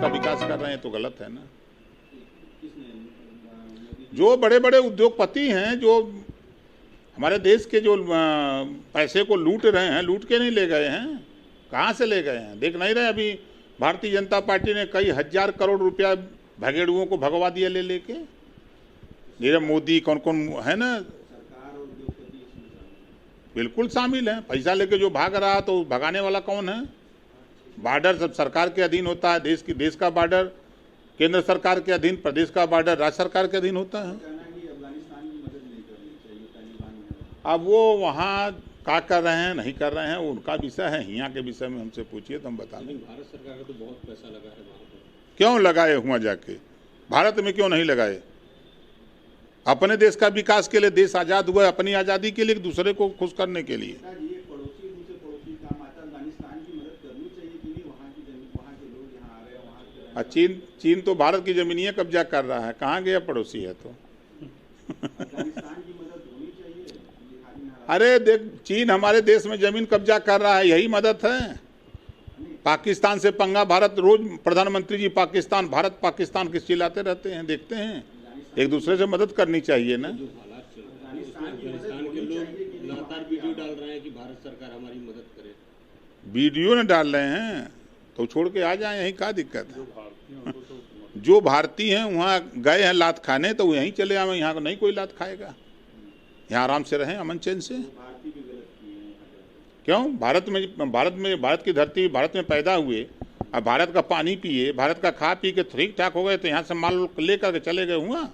का विकास कर रहे हैं तो गलत है ना। जो बड़े बड़े उद्योगपति हैं, जो हमारे देश के जो पैसे को लूट रहे हैं, लूट के नहीं ले गए हैं, कहाँ से ले गए हैं? देख नहीं रहे? अभी भारतीय जनता पार्टी ने कई हजार करोड़ रुपया भगेड़ुओं को भगवा दिया ले लेके। नीरव मोदी कौन कौन है ना, बिल्कुल शामिल है। पैसा लेके जो भाग रहा तो भगाने वाला कौन है? बॉर्डर सब सरकार के अधीन होता है। देश का बॉर्डर केंद्र सरकार के अधीन, प्रदेश का बॉर्डर राज्य सरकार के अधीन होता है। अब वो वहाँ क्या कर रहे हैं नहीं कर रहे हैं, उनका विषय है। यहाँ के विषय में हमसे पूछिए तो हम बता दें। भारत सरकार का तो बहुत पैसा लगा है वहाँ पर। क्यों लगाए हुआ जाके? भारत में क्यों नहीं लगाए? अपने देश का विकास के लिए, देश आज़ाद हुआ अपनी आज़ादी के लिए, दूसरे को खुश करने के लिए। चीन तो भारत की जमीनियां कब्जा कर रहा है, कहाँ गया? पड़ोसी है तो। अरे देख, चीन हमारे देश में जमीन कब्जा कर रहा है, यही मदद है। पाकिस्तान से पंगा, भारत रोज प्रधानमंत्री जी पाकिस्तान भारत पाकिस्तान किस चिल्लाते रहते हैं, देखते हैं। एक दूसरे से मदद करनी चाहिए ना। अफगानिस्तान के लोग लगातार वीडियो डाल रहे हैं कि भारत सरकार हमारी मदद करे। वीडियो न डाल रहे हैं तो छोड़ के आ जाए, यही क्या दिक्कत है? जो भारतीय हैं वहाँ गए हैं लात खाने, तो यहीं चले आए। यहाँ नहीं कोई लात खाएगा, यहाँ आराम से रहें अमन चैन से। क्यों? भारत की धरती, भारत में पैदा हुए, अब भारत का पानी पिए, भारत का खा पी के ठीक ठाक हो गए, तो यहाँ से माल लेकर के चले गए हुआ।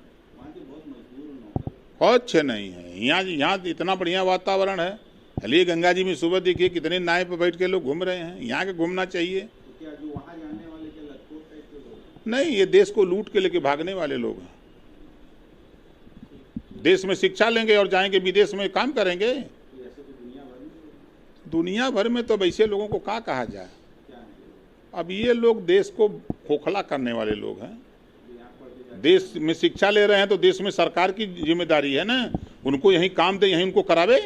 बहुत अच्छे नहीं है यहाँ इतना बढ़िया वातावरण है। चलिए गंगा जी में सुबह देखिए कितने नाव पर बैठ के लोग घूम रहे हैं। यहाँ के घूमना चाहिए। नहीं, ये देश को लूट के लेके भागने वाले लोग हैं। देश में शिक्षा लेंगे और जाएंगे विदेश में काम करेंगे। दुनिया भर में तो वैसे लोगों को क्या कहा जाए? अब ये लोग देश को खोखला करने वाले लोग हैं। देश में शिक्षा ले रहे हैं तो देश में सरकार की जिम्मेदारी है ना, उनको यहीं काम दे, यहीं उनको करावे।